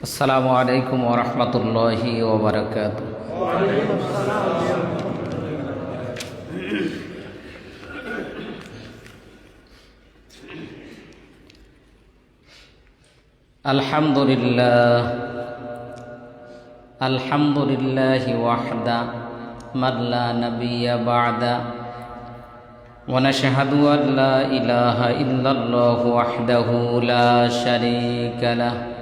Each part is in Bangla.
আসসালামু আলাইকুম ওয়া রাহমাতুল্লাহি ওয়া বারাকাতুহু। আলহামদুলিল্লাহি ওয়াহদা মান লা নাবিয়্যা বা'দা ওয়া নাশহাদু আন লা ইলাহা ইল্লাল্লাহু ওয়াহদাহু লা শারীকা লাহু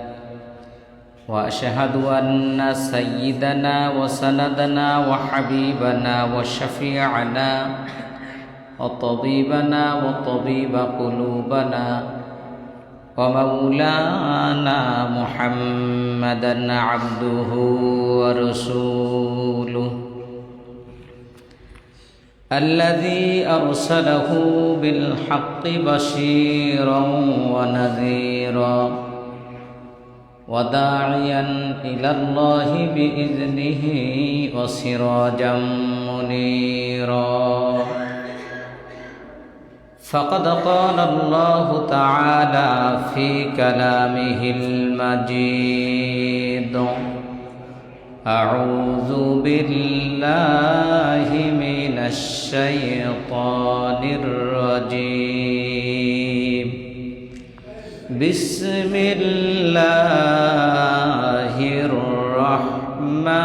وأشهد أن سيدنا وسندنا وحبيبنا وشفيعنا وطبيبنا وطبيب قلوبنا ومولانا محمدا عبده ورسوله الذي أرسله بالحق بشيرا ونذيرا وداعيا إلى الله بإذنه وسراجا منيرا فقد قال الله تعالى في كلامه المجيد أعوذ بالله من الشيطان الرجيم بسم الله الرحمن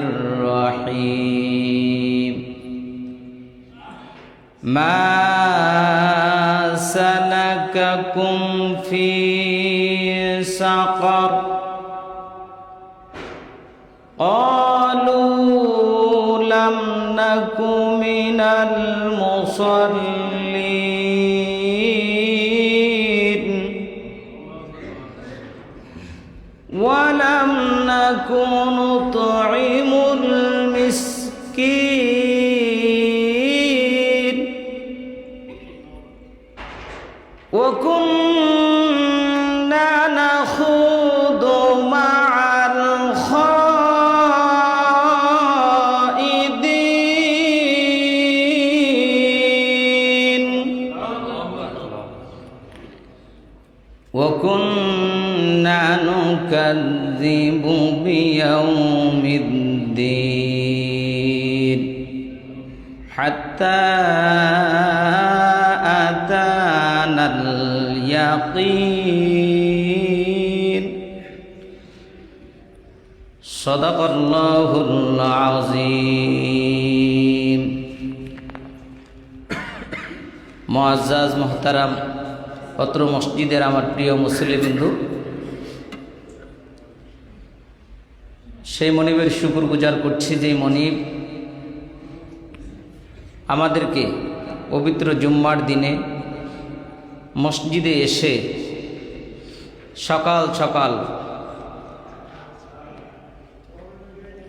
الرحيم ما سلككم في سقر قالوا لم نك من المصلين ولم نك نطعم المسكين وكنا نخوض مع الخائضين وكنا نكذب بيوم الدين حتى أتانا اليقين صدق الله العظيم। মুআজ্জাজ মুহতারাম পত্র মসজিদের আমার প্রিয় মুসল্লিবৃন্দ, সেই মনিবের শুকরগুজার করছি যে মনিব আমাদেরকে পবিত্র জুম্মার দিনে মসজিদে এসে সকাল সকাল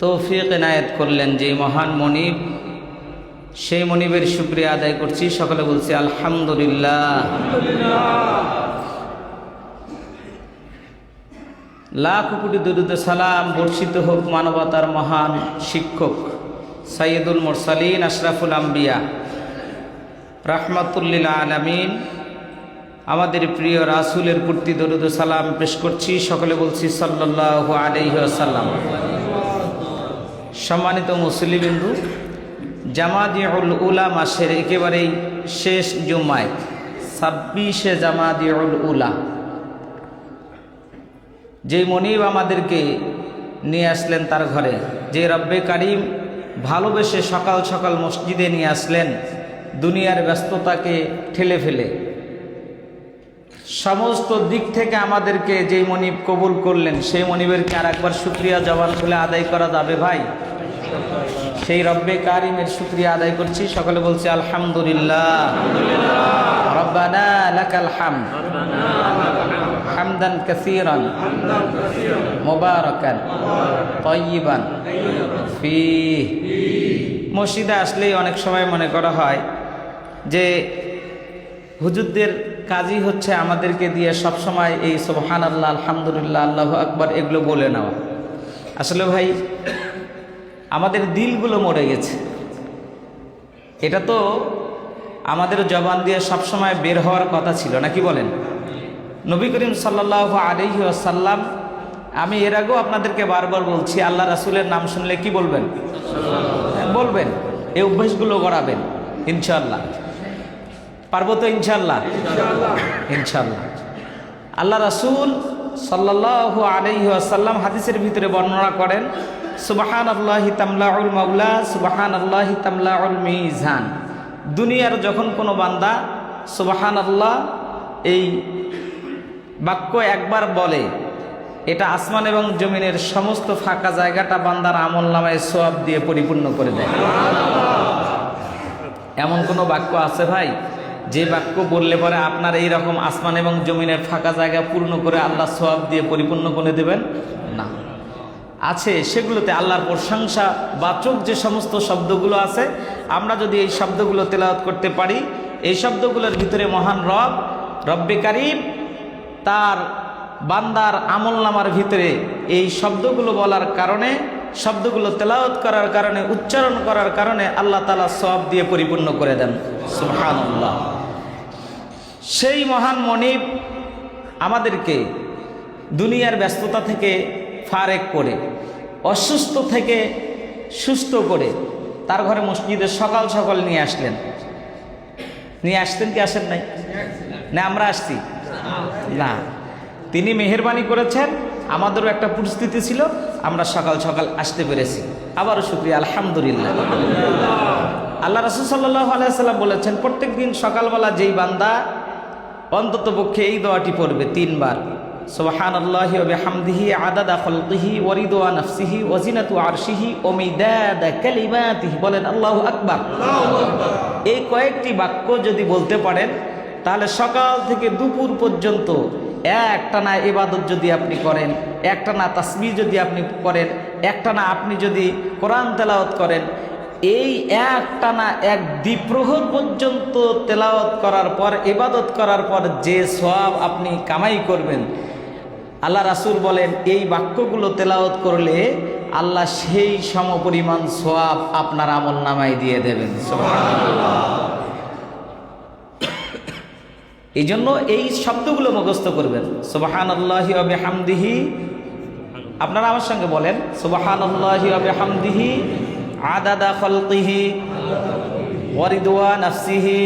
তৌফিক এনায়েত করলেন। যে মহান মনিব, সেই মনিবের শুকরিয়া আদায় করছি। সকলে বলছি আলহামদুলিল্লাহ। লাখ কোটি দরুদ সালাম বর্ষিত হোক মানবতার মহান শিক্ষক সাইয়্যিদুল মুরসালিন আশরাফুল আম্বিয়া রাহমাতুল লিল আলামিন আমাদের প্রিয় রাসূলের প্রতি দরুদ সালাম পেশ করছি। সকলে বলছি সাল্লাল্লাহু আলাইহি ওয়াসাল্লাম। সম্মানিত মুসল্লিবৃন্দ, জামাদিউল উলা মাসের একেবারেই শেষ জুমায় 26শে জামাদিউল উলা যে মনিব আমাদেরকে নিয়ে আসলেন তার ঘরে, যে রব্বে কারিম ভালোবেসে সকাল সকাল মসজিদে নিয়ে আসলেন, দুনিয়ার ব্যস্ততাকে ঠেলে ফেলে সমস্ত দিক থেকে আমাদেরকে যেই মনিব কবুল করলেন, সেই মনিবেরকে আর একবার শুকরিয়া জবান খুলে আদায় করা যাবে ভাই? সেই রব্বে কারিমের শুকরিয়া আদায় করছি। সকলে বলছি আলহামদুলিল্লাহ। রব্বানা লাকাল হামদ হামদান কাসীরান মুবারাকান তাইয়িবান ফীহি। মসজিদে আসলেই অনেক সময় মনে করা হয় যে হুজুরদের কাজই হচ্ছে আমাদেরকে দিয়ে সব সময় এই সুবহানাল্লাহ, আলহামদুলিল্লাহ, আল্লাহু আকবার এগুলো বলে নেওয়া। আসলে ভাই আমাদের দিলগুলো মরে গেছে। এটা তো আমাদের জবান দিয়ে সবসময় বের হওয়ার কথা ছিল, নাকি বলেন? নবী করিম সাল্লাল্লাহু আলাইহি ওয়াসাল্লাম আমি এর আগেও আপনাদেরকে বারবার বলছি, আল্লাহ রাসূলের নাম শুনলে কি বলবেন? বলবেন। এই অভ্যাসগুলো করাবেন ইনশাআল্লাহ। পারবো তো ইনশাআল্লাহ? ইনশাআল্লাহ। আল্লাহ রাসূল সাল্লাল্লাহু আলাইহি ওয়াসাল্লাম হাদিসের ভিতরে বর্ণনা করেন, সুবহানাল্লাহি তামলাউল মাওলা, সুবহানাল্লাহি তামলাউল মিজান। দুনিয়ার যখন কোনো বান্দা সুবহানাল্লাহ এই বাক্য একবার বলে, এটা আসমান এবং জমিনের সমস্ত ফাঁকা জায়গাটা বান্দার আমলনামায় সওয়াব দিয়ে পরিপূর্ণ করে দেয়। এমন কোনো বাক্য আছে ভাই যে বাক্য বললে পরে আপনার এই রকম আসমান এবং জমিনের ফাঁকা জায়গা পূর্ণ করে আল্লাহ সওয়াব দিয়ে পরিপূর্ণ করে দেবেন? না। আছে, সেগুলোতে আল্লাহর প্রশংসা বাচক যে সমস্ত শব্দগুলো আছে, আমরা যদি এই শব্দগুলো তেলাওয়াত করতে পারি, এই শব্দগুলোর ভিতরে মহান রব্বে কারীম তার বান্দার আমলনামার ভিতরে এই শব্দগুলো বলার কারণে, শব্দগুলো তেলাওয়াত করার কারণে, উচ্চারণ করার কারণে আল্লাহ তাআলা সওয়াব দিয়ে পরিপূর্ণ করে দেন। সুবহানাল্লাহ। সেই মহান মনিব আমাদেরকে দুনিয়ার ব্যস্ততা থেকে ফারেক করে, অসুস্থ থেকে সুস্থ করে তার ঘরে মসজিদে সকাল সকাল নিয়ে আসলেন। নিয়ে আসতেন কি আসেন নাই? না আমরা আসছি না, তিনি মেহেরবানি করেছেন। আমাদেরও একটা পরিস্থিতি ছিল, আমরা সকাল সকাল আসতে পেরেছি। আবারও শুকরিয়া, আলহামদুলিল্লাহ। আল্লাহ রাসূল সাল্লাল্লাহু আলাইহি ওয়াসাল্লাম বলেছেন, প্রত্যেক দিন সকালবেলা যেই বান্দা অন্তত পক্ষে এই দোয়াটি পড়বে 3 বার, সুবহানাল্লাহি ওয়া বিহামদিহি আদাদা খালকিহি ওয়া রিদওয়া নাফসিহি ওয়া জিনাতু আরশিহি ওয়া মিদাদা কালিমাতিহি, বলেন আল্লাহু আকবার। এই কয়েকটি বাক্য যদি বলতে পারেন, তাহলে সকাল থেকে দুপুর পর্যন্ত একটানা ইবাদত যদি আপনি করেন, একটানা তাসবিহ যদি আপনি করেন, একটানা আপনি যদি কোরআন তেলাওয়াত করেন, এই একটানা এক দ্বিপ্রহর পর্যন্ত তেলাওয়াত করার পর, ইবাদত করার পর যে সওয়াব আপনি কামাই করবেন, আল্লাহ রাসূল বলেন এই বাক্যগুলো তেলাওয়াত করলে আল্লাহ সেই সমপরিমাণ সওয়াব আপনার আমলনামায় দিয়ে দেবেন। সুবহানাল্লাহ। এই জন্য এই শব্দগুলো মুখস্থ করবেন, সুবহানাল্লাহি ওয়া বিহামদিহি। আপনারা আমার সঙ্গে বলেন, সুবহানাল্লাহি ওয়া বিহামদিহি আদাদা খালকিহি ওয়া রিদওয়া নাফসিহি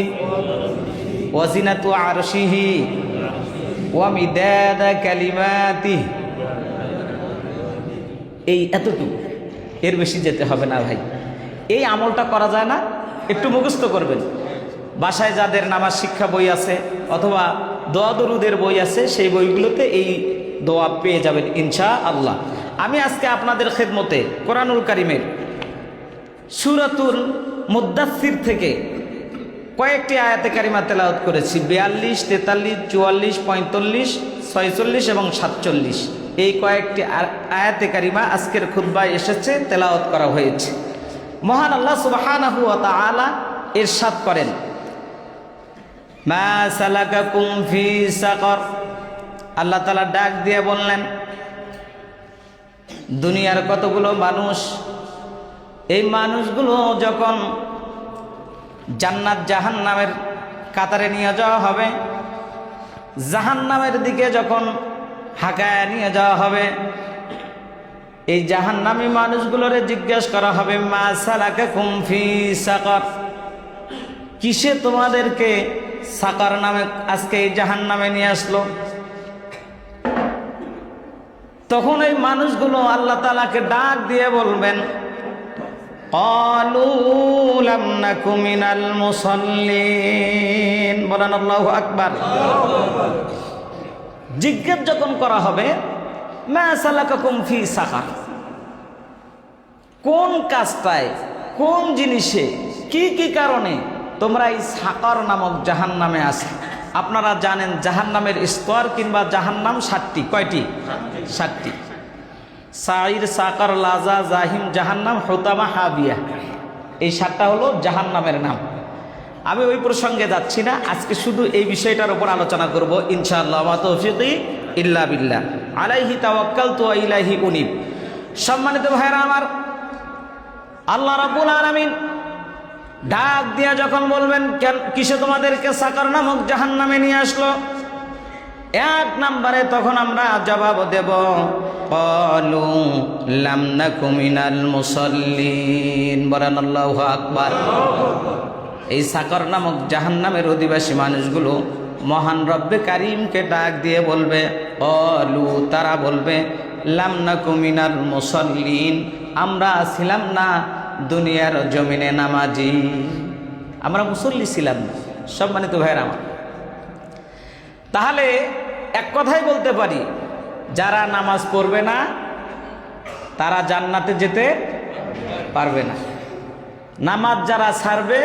ওয়া জিনাতু আরশিহি ওয়া মিদাদা কালিমাতিহি। এই এতটুকু, এর বেশি যেতে হবে না ভাই। এই আমলটা করা যায় না, একটু মুখস্থ করবেন। বাসায় যাদের নামাজ শিক্ষা বই আছে অথবা দোয়া দরুদের বই আছে, সেই বইগুলোতে এই দোয়া পেয়ে যাবেন ইনশাআল্লাহ। আমি আজকে আপনাদের খেদমতে কোরআনুল কারীমের সূরাতুল মুদ্দাসসির থেকে কয়েকটি আয়াতে কারিমা তেলাওয়াত করেছি। 42, 43, 44, 45, 46 এবং 47 এই কয়েকটি আয়াতে কারিমা আজকের খুতবায় এসেছে, তেলাওয়াত করা হয়েছে। মহান আল্লাহ সুবহানাহু ওয়া তাআলা ইরশাদ করেন, মা সালাকাকুম ফি সাকার। আল্লাহ তাআলা ডাক দিয়ে বললেন, দুনিয়ার কতগুলো মানুষ, এই মানুষগুলো যখন জান্নাত জাহান্নামের কাতারে নিয়ে যাওয়া হবে, জাহান্নামের দিকে যখন হাঁকায় নিয়ে যাওয়া হবে, এই জাহান্নামী মানুষগুলোরে জিজ্ঞাসা করা হবে, মা সালাকাকুম ফি সাকার, কিসে তোমাদেরকে সাকার নামে আজকে এই জাহান্নামে নিয়ে আসলো? তখন এই মানুষগুলো আল্লাহ তাআলাকে ডাক দিয়ে বলবেন, ক্বালু লাম নাকু মিনাল মুসাল্লিন। বলেন আল্লাহু আকবার। জিজ্ঞেস যখন করা হবে, মা সালাকাকুম ফি সাকার, কোন কাজটায়, কোন জিনিসে, কি কি কারণে তোমরা এই সাকার নামক জাহান্নামে আসো? আপনারা জানেন জাহান্নামের স্তর কিংবা জাহান্নাম 7টি। কয়টি? 7টি। সাইর, সাকার, লাজা, জাহিম, জাহান্নাম, হুতামা, হাবিয়া, এই 7টা হলো জাহান্নামের নাম। আমি ওই প্রসঙ্গে যাচ্ছি না, আজকে শুধু এই বিষয়টার উপর আলোচনা করব ইনশাআল্লাহ। ওয়া তাওফীকি ইল্লা বিল্লাহ, আলাইহি তাওয়াক্কালতু ওয়া ইলাইহি উনীব। সম্মানিত ভাইরা আমার, আল্লাহ রাব্বুল আলামিন ডাক দিয়া যখন বলবেন, কিসে তোমাদেরকে সাকার নামক জাহান্নামে নিয়ে আসলো? এক নম্বরে তখন আমরা জবাব দেব ক্বালু লাম নাকু মিনাল মুসাল্লিন, বলেন আল্লাহু আকবার। এই সাকর নামক জাহান্নামের অধিবাসী মানুষগুলো মহান রব্বে কারিমকে ডাক দিয়ে বলবে, ক্বালু তারা বলবে, লাম নাকু মিনাল মুসাল্লিন, আমরা ছিলাম না দুনিয়ার জমিনে নামাজি, আমরা মুসল্লি ছিলাম না। সম্মানিত ভাইরা আমার, তাহলে এক কথাই বলতে পারি, যারা নামাজ পড়বে না তারা জান্নাতে যেতে পারবে না। নামাজ যারা ছাড়বে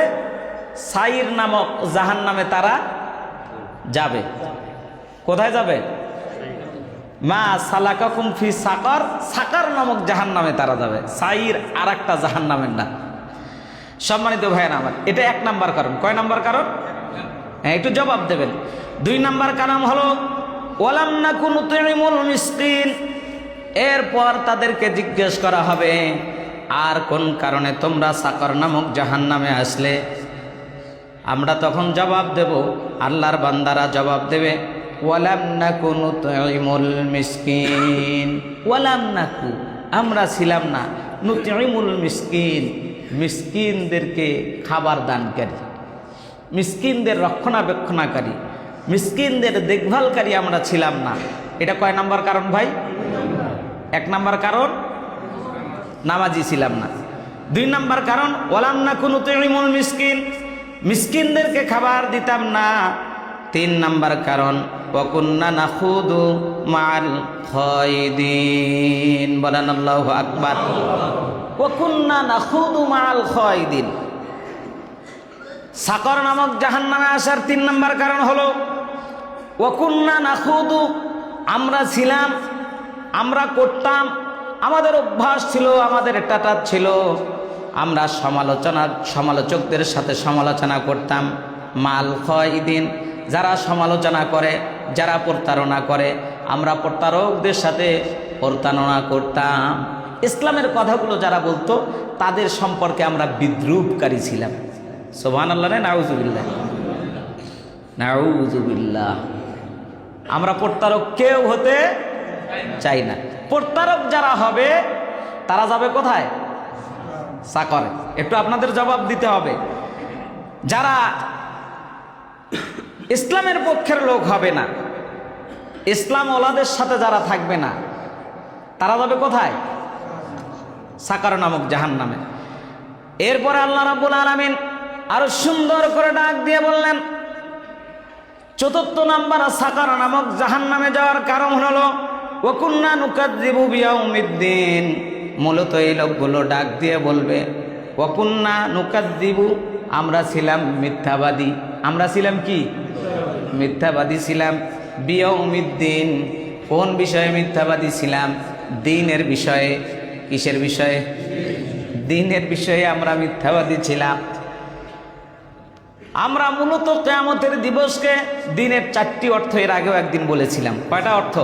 সাইর নামক জাহান্নামে তারা যাবে। কোথায় যাবে? মা সালাকাকুম ফি সাকার, সাকার নামক জাহান্নামে তারা যাবে। সাইর আর একটা জাহান্নামের না। সম্মানিত ভাইয়েরা আমার, এটা এক নাম্বার কারণ। কয় নাম্বার কারণ? হ্যাঁ, একটু জবাব দেবেন। দুই নাম্বার কারণ হলো ওয়ালাম নাকু নুতঈমুল মিসকিন। এরপর তাদেরকে জিজ্ঞেস করা হবে, আর কোন কারণে তোমরা সাকর নামক জাহান্নামে আসলে? আমরা তখন জবাব দেব, আল্লাহর বান্দারা জবাব দেবে, ওয়ালাম নাকু নুতঈমুল মিসকিন। ওয়ালাম নাকু, আমরা ছিলাম না, নুতঈমুল মিসকিন, মিসকিনদেরকে খাবার দানকারী, মিসকিনদের রক্ষণাবেক্ষণাকারী, মিসকিনদের দেখভালকারী আমরা ছিলাম না। এটা কয় নাম্বার কারণ ভাই? এক নাম্বার কারণ নামাজি ছিলাম না। দুই নাম্বার কারণ ওয়ালাম নাকু নুতঈমুল মিসকিন, মিসকিনদেরকে খাবার দিতাম না। তিন নাম্বার কারণ ওয়া কুন্না নাখুদু মা'আল খায়দিন, বলেন আল্লাহু আকবার। ওয়া কুন্না নাখুদু মা'আল খায়দিন। সাকর নামক জাহান্নামে আসার তিন নাম্বার কারণ হলো ওয়া কুন্না নাখুদু, আমরা ছিলাম, আমরা করতাম, আমাদের অভ্যাস ছিল, আমাদের টাটা ছিল, আমরা সমালোচকদের সাথে সমালোচনা করতাম। মাল খায়দিন, যারা সমালোচনা করে, যারা প্রতারণা করে, আমরা প্রতারকদের সাথে প্রতারণা করতাম। ইসলামের কথাগুলো যারা বলতো তাদের সম্পর্কে আমরা বিদ্রূপকারী ছিলাম। সুবহানাল্লাহ, নাউজুবিল্লাহ, নাউজুবিল্লাহ। আমরা প্রতারক কেউ হতে চাই না। প্রতারক যারা হবে তারা যাবে কোথায়? সাকরে। একটু আপনাদের জবাব দিতে হবে। যারা ইসলামের পক্ষের লোক হবে না, ইসলাম ওলাদের সাথে যারা থাকবে না, তারা যাবে কোথায়? সাকর নামক জাহান্নামে। এরপরে আল্লাহ রাব্বুল আলামিন আরো সুন্দর করে ডাক দিয়ে বললেন, চতুর্থ নাম্বার সাকর নামক জাহান্নামে যাওয়ার কারণ হলো ওয়া কুন্না নুকাযযিবু বিয়াউমিদ্দিন। মূলত এই লোকগুলো ডাক দিয়ে বলবে, ওয়া কুন্না নুকাযযিবু, আমরা ছিলাম মিথ্যাবাদী। আমরা ছিলাম কি? মিথ্যাবাদী ছিলাম। বিয়াউমিদ্দিন, কোন বিষয়ে মিথ্যাবাদী ছিলাম? দিনের বিষয়ে। কিসের বিষয়ে? দিনের বিষয়ে আমরা মিথ্যাবাদী ছিলাম। আমরা মূলত কিয়ামতের দিবসকে দিনের চারটি অর্থ এর আগেও একদিন বলেছিলাম। কয়টা অর্থ?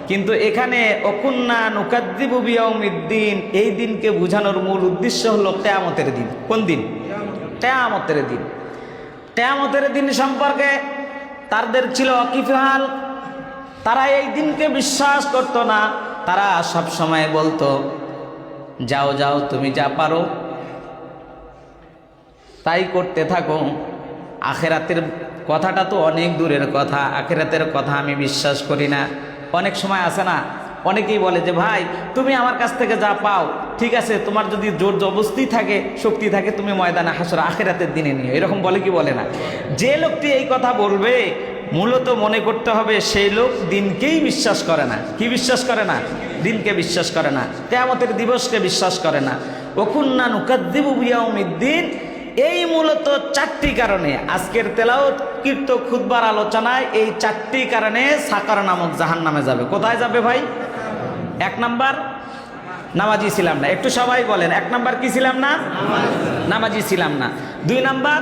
কিন্তু এখানে অকুন্না নুকাযযিবু বিয়াউমিদ্দিন, এই দিনকে বোঝানোর মূল উদ্দেশ্য হলো কিয়ামতের দিন। কোন দিন? কিয়ামতের দিন। কিয়ামতের দিন সম্পর্কে তাদের ছিল অকিফাল। তারা এই দিনকে বিশ্বাস করতো না। তারা সব সময় বলতো, যাও যাও, তুমি যা পারো তাই করতে থাকো। আখেরাতের কথাটা তো অনেক দূরের কথা, আখেরাতের কথা আমি বিশ্বাস করি না। অনেক সময় আছে না, অনেকেই বলে যে ভাই তুমি আমার কাছ থেকে যা পাও ঠিক আছে, তোমার যদি জোর জবস্তি থাকে, শক্তি থাকে, তুমি ময়দানে হাসর আখেরাতের দিনে নিও। এরকম বলে কি বলে না? যে লোকটি এই কথা বলবে মূলত মনে করতে হবে সেই লোক দিনকেই বিশ্বাস করে না। কি বিশ্বাস করে না? দিনকে বিশ্বাস করে না, কিয়ামতের দিবসকে বিশ্বাস করে না। ওয়া কুন্না নুকাযযিবু বিয়াউমিদ্দিন। এই মূলত চারটি কারণে আজকের তেলাওয়াতকৃত খুতবার আলোচনায় এই চারটি কারণে সাকর নামক জাহান্নামে যাবে। কোথায় যাবে ভাই? এক নাম্বার, নামাজি ছিলাম না। একটু সবাই বলেন, এক নাম্বার কি ছিলাম না? নামাজি ছিলাম না। দুই নাম্বার,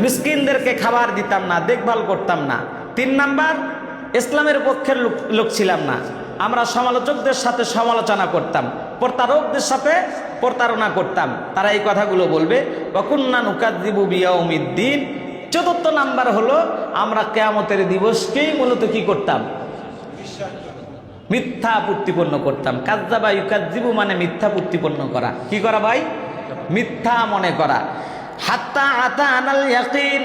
মিসকিনদেরকে খাবার দিতাম না, দেখভাল করতাম না। তিন নাম্বার, ইসলামের পক্ষের লোক ছিলাম না, আমরা সমালোচকদের সাথে সমালোচনা করতাম, প্রতারকদের সাথে প্রতারণা করতাম। তারা এই কথাগুলো বলবে, ওয়া কুন্না নুকাযযিবু বিয়াউমিদ্দিন। চতুর্থ নাম্বার হলো আমরা কিয়ামতের দিবসকেই মূলত কি করতাম, মিথ্যা প্রতিপন্ন করতাম। কাযযাবা ইউকাযযিবু মানে মিথ্যা প্রতিপন্ন করা, কি করা ভাই, মিথ্যা মনে করা। হাত্তা আতানাল ইয়াকিন,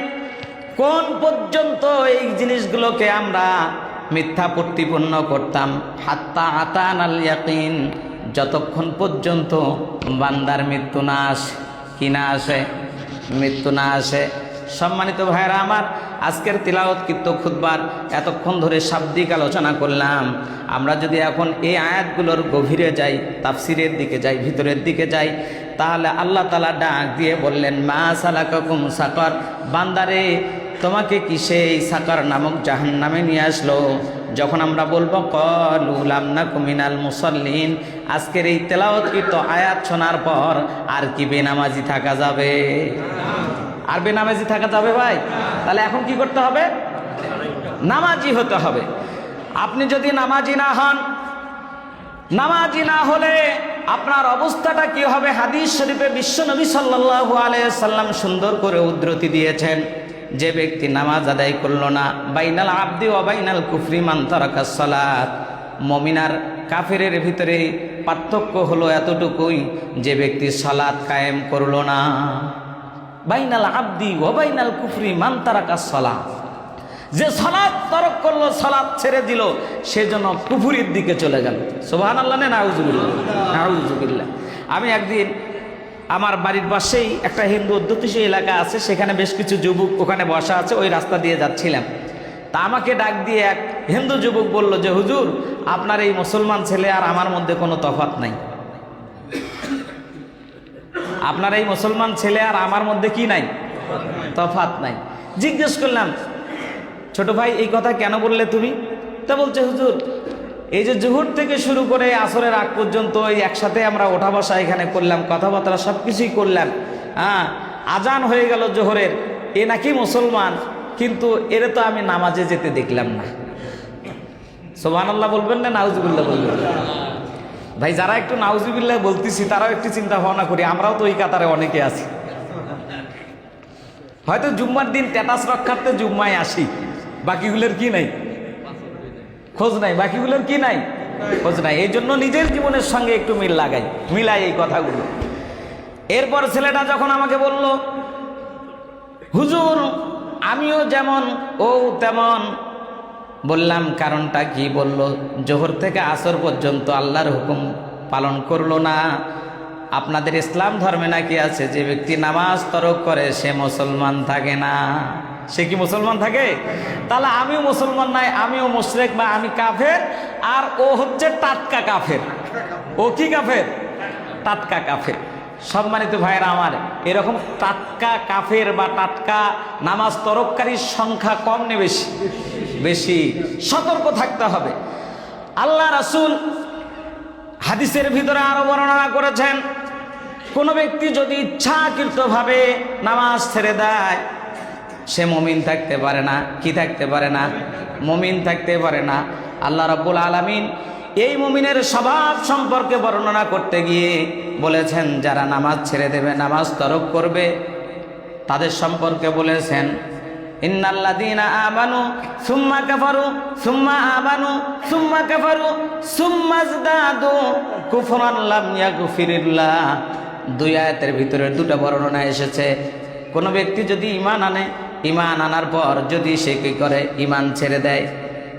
কোন পর্যন্ত এই জিনিসগুলোকে আমরা মিথ্যা প্রতিপন্ন করতাম। হাত্তা আতানাল ইয়াকিন, যতক্ষণ পর্যন্ত বান্দার মৃত্যু না আসে, কি না আসে, মৃত্যু না আসে। সম্মানিত ভাইরা আমার, আজকের তিলাওয়াতকৃত খুতবার এতক্ষণ ধরে শাব্দিক আলোচনা করলাম। আমরা যদি এখন এই আয়াতগুলোর গভীরে যাই, তাফসিরের দিকে যাই, ভিতরের দিকে যাই, তাহলে আল্লাহ তাআলা ডাক দিয়ে বললেন, মা সালাকাকুম সাকার, বান্দারে তোমাকে কিসে এই সাকার নামক জাহান্নামে নিয়ে আসলো? যখন আমরা বলবো ক্বালু লাম নাকু মিনাল মুসাল্লিন, আজকের এই তেলাওয়াতকৃত আয়াত শোনার পর আর কি বেনামাজি থাকা যাবে? আর বেনামাজি থাকা যাবে ভাই? তাহলে এখন কি করতে হবে? নামাজি হতে হবে। আপনি যদি নামাজি না হন, নামাজি না হলে আপনার অবস্থাটা কি হবে? হাদিস শরীফে বিশ্বনবী সাল্লাল্লাহু আলাইহি সাল্লাম সুন্দর করে উদ্ধৃতি দিয়েছেন, যে ব্যক্তি নামাজ আদায় করলো না, বাইনাল আবদি ওয়া বাইনাল কুফরি মান তারাকাস সালাত, মুমিন আর কাফেরের ভিতরে পার্থক্য হলো এতটুকুই, যে ব্যক্তি সালাত কায়েম করলো না। বাইনাল আবদি ওয়া বাইনাল কুফরি মান তারাকাস সালাত, যে সালাত তরক করলো, সালাত ছেড়ে দিল, সেজন্য কুফরির দিকে চলে গেল। সুবহানাল্লাহ না নাউজুবিল্লাহ, নাউজুবিল্লাহ। আমি একদিন আমার বাড়ির পাশেই একটা হিন্দু অধ্যুষিত এলাকা আছে, সেখানে বেশ কিছু যুবক ওখানে বসা আছে, ওই রাস্তা দিয়ে যাচ্ছিলাম। তা আমাকে ডাক দিয়ে এক হিন্দু যুবক বলল যে, হুজুর আপনার এই মুসলমান ছেলে আর আমার মধ্যে কোনো তফাৎ নাই। আপনার এই মুসলমান ছেলে আর আমার মধ্যে কি নাই? তফাৎ নাই। জিজ্ঞেস করলাম, ছোট ভাই এই কথা কেন বললে তুমি? তা বলছে, হুজুর এই যে জোহর থেকে শুরু করে আসরের আগ পর্যন্ত এই একসাথে আমরা ওঠা বসা এখানে করলাম, কথাবার্তা সব কিছুই করলাম, হ্যাঁ, আজান হয়ে গেল জোহরের, এ নাকি মুসলমান, কিন্তু এর তো আমি নামাজে যেতে দেখলাম না। সুবহানাল্লাহ বলবেন না নাউজুবিল্লাহ বলবেন? ভাই যারা একটু নাউজুবিল্লাহ বলতেছি তারাও একটু চিন্তা ভাবনা করি, আমরাও তো ওই কাতারে অনেকে আছি। হয়তো জুম্মার দিন স্ট্যাটাস রক্ষার্থে জুম্মায় আসি, বাকিগুলোর কি নাই খোঁজ নাই, বাকিগুলোর কি নাই খোঁজ নাই। এই জন্য নিজের জীবনের সঙ্গে একটু মিল লাগাই, মিলাই এই কথাগুলো। এরপর ছেলেটা যখন আমাকে বলল, হুজুর আমিও যেমন ও তেমন, বললাম কারণটা কি? বলল, জোহর থেকে আসর পর্যন্ত আল্লাহর হুকুম পালন করলো না। আপনাদের ইসলাম ধর্মে নাকি আছে, যে ব্যক্তি নামাজ তরক করে সে মুসলমান থাকে না। সে কি মুসলমান থাকে? তাহলে আমিও মুসলমান নাই, আমিও মুশরিক বা আমি কাফের, আর ও হচ্ছে টাটকা কাফের। ও কি কাফের? টাটকা কাফের। সম্মানিত ভাইরা আমার, এরকম টাটকা কাফের বা টাটকা নামাজ তরককারীর সংখ্যা কম না বেশি? বেশি। সতর্ক থাকতে হবে। আল্লাহ রাসূল হাদিসের ভিতরে আরো বর্ণনা করেছেন, কোন ব্যক্তি যদি ইচ্ছাকৃতভাবে নামাজ ছেড়ে দেয়, সে মুমিন থাকতে পারে না। কি থাকতে পারে না? মুমিন থাকতে পারে না। আল্লাহ রাব্বুল আলামিন এই মুমিনের স্বভাব সম্পর্কে বর্ণনা করতে গিয়ে বলেছেন, যারা নামাজ ছেড়ে দেবে, নামাজ তরক করবে, তাদের সম্পর্কে বলেছেন, ইন্নাল্লাযীনা আমানু সুম্মা কাফারু সুম্মা আমানু সুম্মা কাফারু সুম্মা ইজদাদু কুফরান লাম ইয়াগফিরিল্লাহ। দুই আয়াতের ভিতরে দুটো বর্ণনা এসেছে। কোন ব্যক্তি যদি ঈমান আনে, ঈমান আনার পর যদি সে কি করে, ঈমান ছেড়ে দেয়,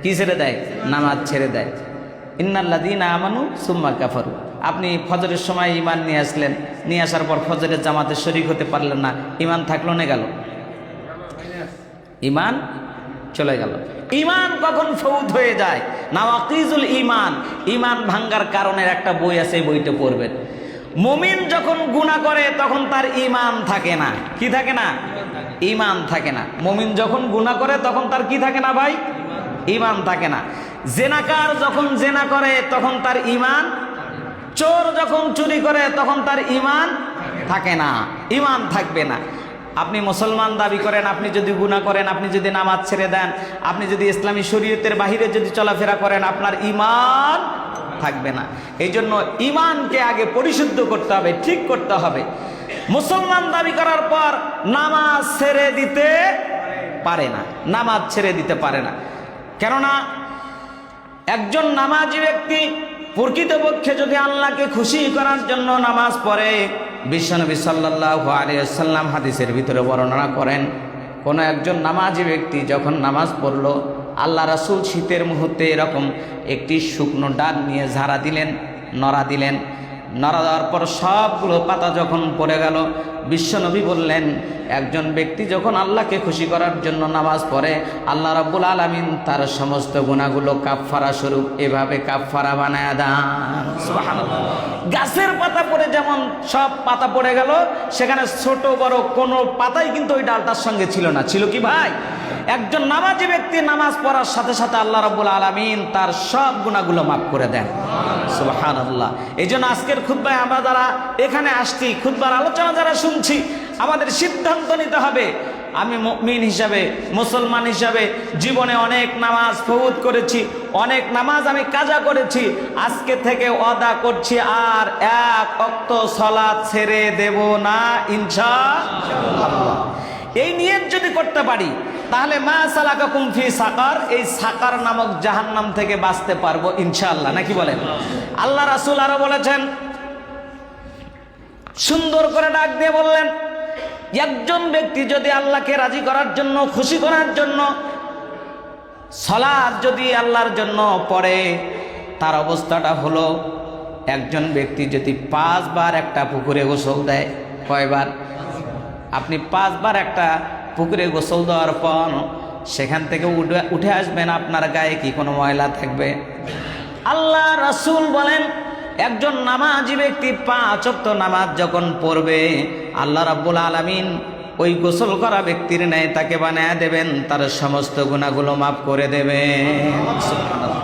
কি ছেড়ে দেয়? নামাজ ছেড়ে দেয়। ইন্নাল্লাযীনা আমানু সুম্মা কাফারু, আপনি ফজরের সময় ঈমান নিয়ে আসলেন, নিয়ে আসার পর ফজরের জামাতে শরীক হতে পারলেন না, ঈমান থাকলো না গেল? ঈমান চলে গেল। ঈমান কখন ফৌত হয়ে যায়? নাওয়াকিজুল ঈমান, ঈমান ভাঙ্গার কারণের একটা বই আছে, এই বইটা পড়বেন। মুমিন যখন গুনাহ করে তখন তার ঈমান থাকে না। কি থাকে না? ঈমান থাকে না। মুমিন যখন গুনাহ করে তখন তার কি থাকে না ভাই? ঈমান থাকে না। জেনাকার যখন জেনা করে তখন তার ঈমান, চোর যখন চুরি করে তখন তার ঈমান থাকে না, ঈমান থাকবে না। আপনি মুসলমান দাবি করেন, আপনি যদি গুনাহ করেন, আপনি যদি নামাজ ছেড়ে দেন, আপনি যদি ইসলামী শরীয়তের বাহিরে যদি চলাফেরা করেন, আপনার ঈমান থাকবে না। এই জন্য ঈমানকে আগে পরিশুদ্ধ করতে হবে, ঠিক করতে হবে। মুসলমান দাবি করার পর নামাজ ছেড়ে দিতে পারে না, নামাজ ছেড়ে দিতে পারে না। কেননা একজন নামাজি ব্যক্তি প্রকৃতপক্ষে যদি আল্লাহকে খুশি করার জন্য নামাজ পড়ে, বিশ্বনবী সাল্লাল্লাহু আলাইহি ওয়াসাল্লাম হাদিসের ভিতরে বর্ণনা করেন, কোন একজন নামাজি ব্যক্তি যখন নামাজ পড়লো, আল্লাহ রাসূল শীতের মুহূর্তে এরকম একটি শুকনো ডাল নিয়ে ঝাড়া দিলেন, নড়া দিলেন। নড়া দেওয়ার পর সবগুলো পাতা যখন পড়ে গেল, বিশ্বনবী বললেন, একজন ব্যক্তি যখন আল্লাহকে খুশি করার জন্য নামাজ পড়ে, আল্লাহ রাব্বুল আলামিন তার সমস্ত গুনাহগুলো কাফফারা স্বরূপ এভাবে কাফফারা বানায় দেন। সুবহানাল্লাহ। গাছের পাতা পড়ে যেমন সব পাতা পড়ে গেল, সেখানে ছোট বড় কোনো পাতাই কিন্তু ওই ডালটার সঙ্গে ছিল না। ছিল কি ভাই? একজন নামাজি ব্যক্তি নামাজ পড়ার সাথে সাথে আল্লাহ রাব্বুল আলামিন তার সব গুনাহগুলো মাফ করে দেন। সুবহানাল্লাহ। এই জন্য আজকের খুতবায় আমরা যারা এখানে আসছি, খুতবার আলোচনা যারা শুনছি, আমাদের সিদ্ধান্ত নিতে হবে, আমি মুমিন হিসাবে, মুসলমান হিসাবে জীবনে অনেক নামাজ ফৌত করেছি, অনেক নামাজ আমি কাজা করেছি, আজকে থেকে ওয়াদা করছি আর এক ওয়াক্ত সালাত ছেড়ে দেব না ইনশাআল্লাহ। এই নিয়ত যদি করতে পারি, তাহলে মা সালাকাকুম ফি সাকার, এই সাকার নামক জাহান্নাম থেকে বাঁচতে পারবো ইনশাআল্লাহ। নাকি বলেন? আল্লাহ রাসূল আরো বলেছেন, সুন্দর করে ডাক দিয়ে বললেন, একজন ব্যক্তি যদি আল্লাহকে রাজি করার জন্য, খুশি করার জন্য সালাত যদি আল্লাহর জন্য পড়ে, তার অবস্থাটা হলো, একজন ব্যক্তি যদি 5 বার একটা পুকুরে গোসল দেয়, কয়বার? আপনি 5 বার একটা পুকুরে গোসল দেওয়ার পর সেখান থেকে উঠে আসবেন, আপনার গায়ে কি কোনো ময়লা থাকবে? আল্লাহ রাসূল বলেন, একজন নামাজি ব্যক্তি 5 ওয়াক্ত নামাজ যখন পড়বে, আল্লাহ রাব্বুল আলামিন ওই গোসল করা ব্যক্তির ন্যায় তাকে বানায় দেবেন, তার সমস্ত গুনাহগুলো মাফ করে দেবেন। সুবহানাল্লাহ।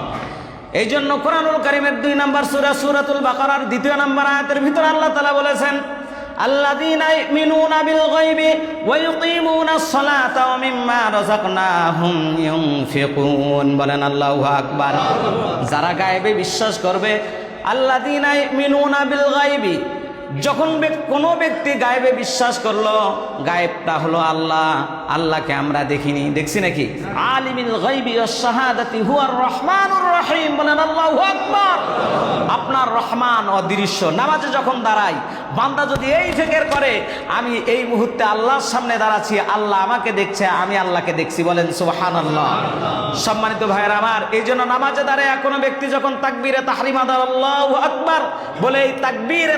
এই জন্য কোরআনুল কারীমের 2 নম্বর সূরা সূরাতুল বাকারার 2 নম্বর আয়াতের ভিতরে আল্লাহ তাআলা বলেছেন, আল্লাযীনা ইউমিনুনা বিল গায়বি ওয়া ইউকিমুনাস সালাতা ওয়া মিম্মা রাযাকনাহুম ইউনফিকুন। বলেন আল্লাহু আকবার। যারা গায়বে বিশ্বাস করবে, আল্লাযীনা ইউমিনুনা বিল গায়বি, যখন কোনো ব্যক্তি গায়েবে বিশ্বাস করলো, গায়েবটা হলো আল্লাহ, আল্লাহকে আমরা দেখিনি, দেখছি নাকি? আলিমিল গায়বি ওয়াস শাহাদাতি হুয়ার রহমানুর রহিম। বলেন আল্লাহু আকবার। আপনার রহমান অদৃশ্য। নামাজে যখন দাঁড়াই, বান্দা যদি এই ফিকির করে, আমি এই মুহূর্তে আল্লাহর সামনে দাঁড়াচ্ছি, আল্লাহ আমাকে দেখছে, আমি আল্লাহকে দেখছি, বলেন সুবহানাল্লাহ। সম্মানিত ভাইয়েরা আমার, এই জন্য নামাজে দাঁড়ায় কোনো ব্যক্তি যখন তাকবীরে তাহরিম আদায় আল্লাহু আকবার বলে, এই তাকবীরে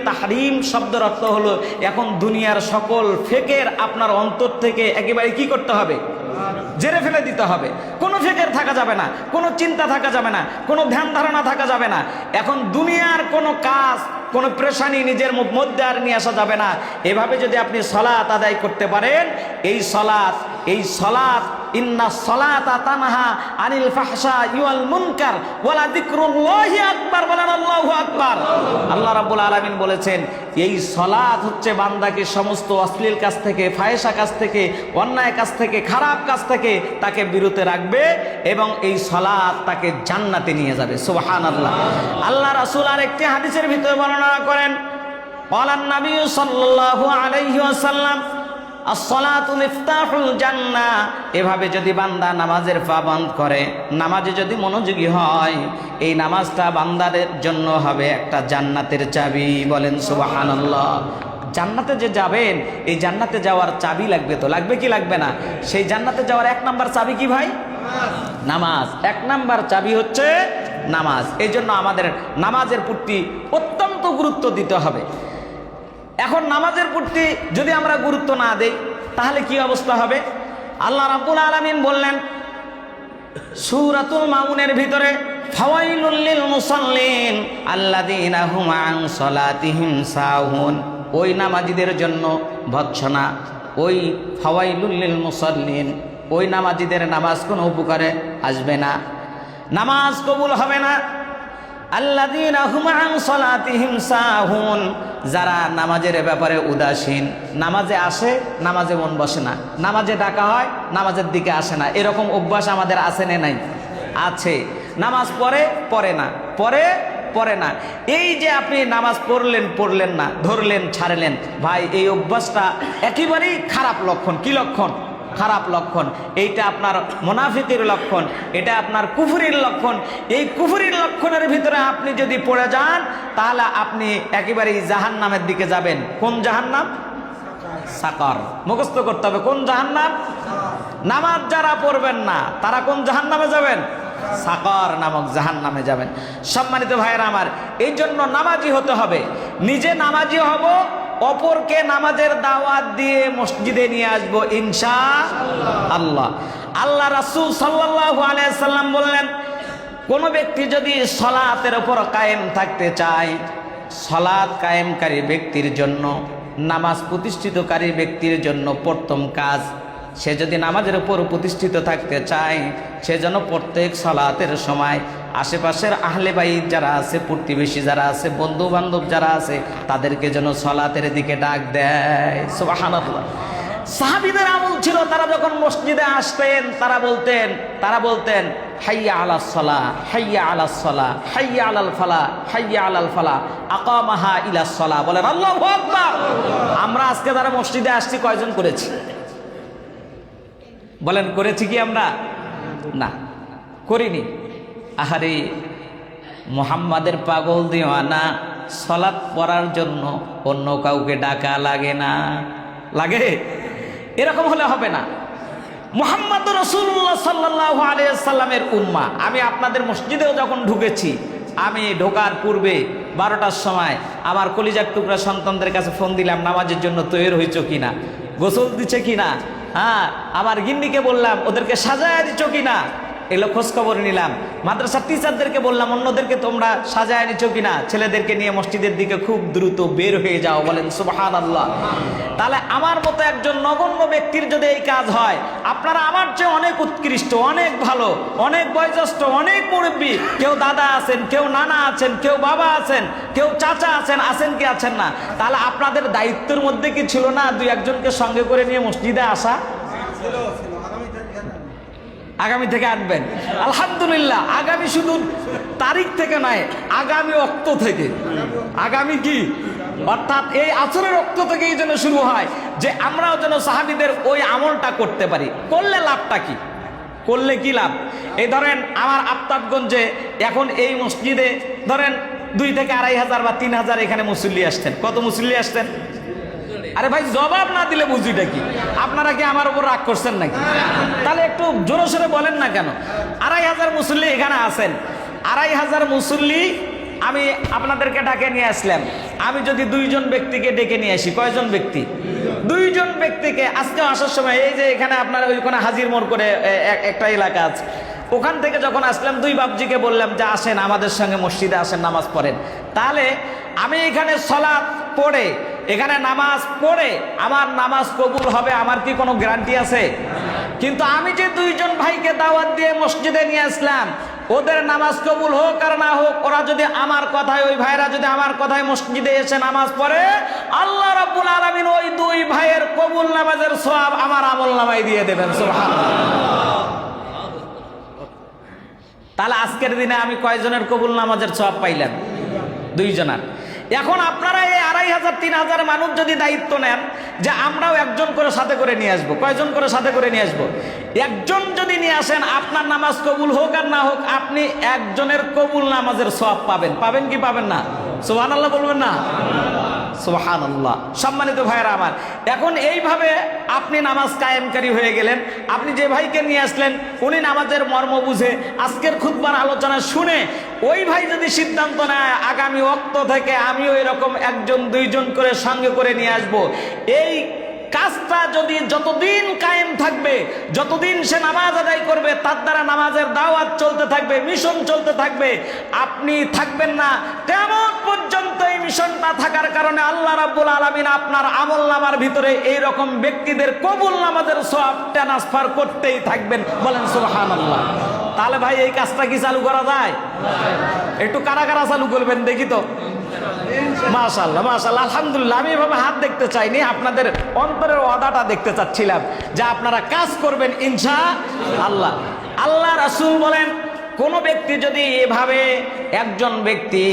তাহরিম শব্দের অর্থ হলো, এখন দুনিয়ার সকল ফিকির আপনার অন্তর থেকে একেবারে কি করতে হবে? জেরে ফেলে দিতে হবে। কোনো ফিকির থাকা যাবে না, কোনো চিন্তা থাকা যাবে না, কোনো ধ্যান ধারণা থাকা যাবে না। এখন দুনিয়ার কোনো কাজ, কোনো পেরেশানি নিজের মধ্যে আর নিয়ে আসা যাবে না। এভাবে যদি আপনি সালাত আদায় করতে পারেন, এই সালাত ইন্না সালাতা তানহা আনিল ফাহশাই ওয়াল মুনকার ওয়ালা যিকরুল্লাহি আকবার। বলেন আল্লাহু আকবার। আল্লাহ রাব্বুল আলামিন বলেছেন, এই সালাত হচ্ছে বান্দাকে সমস্ত অশ্লীল কাজ থেকে, ফাহিশা কাজ থেকে, অন্যায় কাজ থেকে, খারাপ কাজ থেকে তাকে বিরত রাখবে, এবং এই সালাত তাকে জান্নাতে নিয়ে যাবে। সুবহানাল্লাহ। আল্লাহ রাসূল আরেকটি হাদিসের ভিতরে বর্ণনা করেন, ক্বালান নবী সাল্লাল্লাহু আলাইহি ওয়াসাল্লাম, আসসালাতু মিফতাহুল জান্নাহ। এভাবে যদি বান্দা নামাজের পাবন্দ করে, নামাজে যদি মনোযোগী হয়, এই নামাজটা বান্দাদের জন্য হবে একটা জান্নাতের চাবি। বলেন সুবহানাল্লাহ। জান্নাতে যে যাবেন, এই জান্নাতে যাওয়ার চাবি লাগবে তো, লাগবে কি লাগবে না? সেই জান্নাতে যাওয়ার 1 নাম্বার চাবি কি ভাই? নামাজ। 1 নাম্বার চাবি হচ্ছে নামাজ। এই জন্য আমাদের নামাজের প্রতি অত্যন্ত গুরুত্ব দিতে হবে। এখন নামাজের প্রতি যদি আমরা গুরুত্ব না দেই, তাহলে কি অবস্থা হবে? আল্লাহ রাব্বুল আলামিন বললেন সূরাতুল মাউনের ভিতরে, ফাওয়াইলুল লিল মুসাল্লিন আল্লাযীনা হুম আন সালাতিহিম সাহুন। ওই নামাজীদের জন্য ভৎসনা, ওই ফাওয়াইলুল লিল মুসাল্লিন, ওই নামাজীদের নামাজ কোনো উপকারে আসবে না, নামাজ কবুল হবে না। আল্লাযীনা হুম আন সালাতিহিম সাহুন, যারা নামাজের ব্যাপারে উদাসীন, নামাজে আসে, নামাজে মন বসে না, নামাজে ডাকা হয়, নামাজের দিকে আসে না, এরকম অভ্যাস আমাদের আছে না নাই? আছে। নামাজ পড়ে না, পড়ে পড়ে না। এই যে আপনি নামাজ পড়লেন না, ধরলেন ছাড়লেন, ভাই এই অভ্যাসটা একেবারেই খারাপ লক্ষণ। কি লক্ষণ? খারাপ লক্ষণ। এইটা আপনার মুনাফিকের লক্ষণ, এটা আপনার কুফরির লক্ষণ। এই কুফরির লক্ষণের ভিতরে আপনি যদি পড়ে যান তাহলে আপনি একেবারেই জাহান্নামের দিকে যাবেন। কোন জাহান্নাম? সাকার। মুখস্থ করতে হবে কোন জাহান্নাম। নামাজ যারা পড়বেন না তারা কোন জাহান্নামে যাবেন? সাকার নামক জাহান্নামে যাবেন। সম্মানিত ভাইয়েরা আমার, এই জন্য নামাজি হতে হবে। নিজে নামাজি হব, অপরকে নামাজের দাওয়াত দিয়ে মসজিদে নিয়ে আসবো ইনশাআল্লাহ। আল্লাহ রাসূল সাল্লাল্লাহু আলাইহি সাল্লাম বললেন, কোন ব্যক্তি যদি সালাতের উপর কায়েম থাকতে চায়, সালাত কায়েমকারী ব্যক্তির জন্য, নামাজ প্রতিষ্ঠিতকারী ব্যক্তির জন্য প্রথম কাজ, সে যদি নামাজের উপর প্রতিষ্ঠিত থাকতে চায়, সে যেন প্রত্যেক সালাতের সময় আশেপাশের আহলে বাইত যারা আছে, প্রতিবেশী যারা আছে, বন্ধু বান্ধব যারা আছে, তাদেরকে যেন সালাতের দিকে ডাক দেয়। সুবহানাল্লাহ। সাহাবীদের আমল ছিল, তারা যখন মসজিদে আসতেন তারা বলতেন হাইয়া আলাস সালাহ, হাইয়া আলাস সালাহ, হাইয়া আলাল ফালাহ, হাইয়া আলাল ফালাহ, আকামাহা ইলাস সালাহ। বলেন আল্লাহু আকবার। আমরা আজকে যারা মসজিদে আসছি কয়জন করেছি? বলেন করেছি কি আমরা? না, করিনি। আহারে মুহাম্মাদের পাগল দিওয়ানা, সালাত পড়ার জন্য অন্য কাউকে ডাকা লাগে না? লাগে? এরকম হলে হবে না। মুহাম্মদ রাসূলুল্লাহ সাল্লাল্লাহু আলাইহি সাল্লামের উম্মাহ। আমি আপনাদের মসজিদেও যখন ঢুকেছি, আমি ঢোকার পূর্বে 12টার সময় আমার কলিজার টুকরা সন্তানদের কাছে ফোন দিলাম, নামাজের জন্য তৈরি হয়েছো কিনা, গোসল দিচ্ছে কিনা, হ্যাঁ আমার গিন্নিকে বললাম ওদেরকে সাজায় দিচ্ছ কিনা, এগুলো খোঁজ খবর নিলাম। মাদ্রাসার টিচারদেরকে বললাম অন্যদেরকে তোমরা সাজায় নিচ্ছ কিনা, ছেলেদেরকে নিয়ে মসজিদের দিকে খুব দ্রুত বের হয়ে যাও। বলেন সুবহানাল্লাহ। তাহলে আমার মতো একজন নগণ্য ব্যক্তির যদি এই কাজ হয়, আপনারা আমার চেয়ে অনেক উৎকৃষ্ট, অনেক ভালো, অনেক বয়োজ্যেষ্ঠ, অনেক মুরব্বী, কেউ দাদা আছেন, কেউ নানা আছেন, কেউ বাবা আছেন, কেউ চাচা আছেন কি আছেন না? তাহলে আপনাদের দায়িত্বের মধ্যে কি ছিল না দুই একজনকে সঙ্গে করে নিয়ে মসজিদে আসা? আগামী থেকে আনবেন আলহামদুলিল্লাহ। আগামী শুধু তারিখ থেকে নয়, আগামী অক্ত থেকে। আগামী কি? অর্থাৎ এই আসরের অক্ত থেকে এই জন্য শুরু হয় যে আমরাও যেন সাহাবীদের ওই আমলটা করতে পারি। করলে লাভটা কি? করলে কি লাভ? এই ধরেন আমার আফতাবগঞ্জে এখন এই মসজিদে ধরেন 2 থেকে 2,500 বা 3,000 এখানে মুসল্লি আসছেন। কত মুসল্লি আসছেন? আরে ভাই জবাব না দিলে বুঝিটা কি? আপনারা কি আমার উপর রাগ করছেন নাকি? তাহলে একটু জোরে সোরে বলেন না কেন? 2,500 মুসল্লি এখানে আছেন। 2,500 মুসল্লি আমি আপনাদেরকে ডাকে নিয়ে আসলাম। আমি যদি 2 জন ব্যক্তিকে ডেকে নিয়ে আসি, কয়জন ব্যক্তি? 2 জন ব্যক্তিকে। আজকে আসার সময় এই যে এখানে আপনার ওইখানে হাজির মোড় করে একটা এলাকা আছে, ওখান থেকে যখন আসলাম 2 বাবজিকে বললাম যে আসেন আমাদের সঙ্গে মসজিদে আসেন, নামাজ পড়েন। তাহলে আমি এখানে সালাত পড়ে, এখানে নামাজ পড়ে আমার নামাজ কবুল হবে, আমার কি কোনো গ্যারান্টি আছে? কিন্তু আমি যে 2 জন ভাইকে দাওয়াত দিয়ে মসজিদে নিয়ে আসলাম, ওদের নামাজ কবুল হোক আর না হোক, ওরা যদি আমার কথায়, ওই ভাইরা যদি আমার কথায় মসজিদে এসে নামাজ পড়ে, আল্লাহ রাব্বুল আলামিন ওই 2 ভাইয়ের কবুল নামাজের সওয়াব আমার আমলনামায় দিয়ে দেবেন। সুবহানাল্লাহ। তাহলে আজকের দিনে আমি কয়জনের কবুল নামাজের সওয়াব পাইলাম? 2 জনের। এখন আপনারা এই 2,500 3,000 মানুষ যদি দায়িত্ব নেন যে আমরাও একজন করে সাথে করে নিয়ে আসবো, কয়জন করে সাথে করে নিয়ে আসবো? একজন যদি নিয়ে আসেন, আপনার নামাজ কবুল হোক আর না হোক, আপনি একজনের কবুল নামাজের সওয়াব পাবেন। পাবেন কি পাবেন না? সুবহানাল্লাহ বলবেন না? সুবহানাল্লাহ। সম্মানিত ভাইরা আমার, এখন এইভাবে আপনি নামাজ কায়েমকারী হয়ে গেলেন। আপনি যে ভাইকে নিয়ে আসলেন উনি নামাজের মর্ম বুঝে আজকের খুতবার আলোচনা শুনে ওই ভাই যদি সিদ্ধান্ত নেয় আগামী ওয়াক্ত থেকে আমি ওই রকম 1 2 জন করে সঙ্গে করে নিয়ে আসব, এই কাজটা যদি যতদিন কায়েম থাকবে, যতদিন সে নামাজ আদায় করবে, তার দ্বারা নামাজের দাওয়াত চলতে থাকবে, মিশন চলতে থাকবে, আপনি থাকবেন না। কিয়ামত পর্যন্ত এই মিশনটা থাকার কারণে আল্লাহ রাব্বুল আলামিন আপনার আমলনামার ভিতরে এই রকম ব্যক্তিদের কবুল নামাজের সওয়াব ট্রান্সফার করতেই থাকবেন। বলেন সুবহানাল্লাহ। তাহলে ভাই এই কাজটা কি চালু করা যায়? একটু কারা কারা চালু করবেন দেখি তো। মাশাআল্লাহ মাশাআল্লাহ আলহামদুলিল্লাহ। আমি এভাবে হাত দেখতে চাইনি, আপনাদের অন্তরের ওয়াদাটা দেখতে চাচ্ছিলাম যে আপনারা কাজ করবেন ইনশাআল্লাহ। আল্লাহ রাসূল বলেন কোন ব্যক্তি যদি এভাবে একজন ব্যক্তি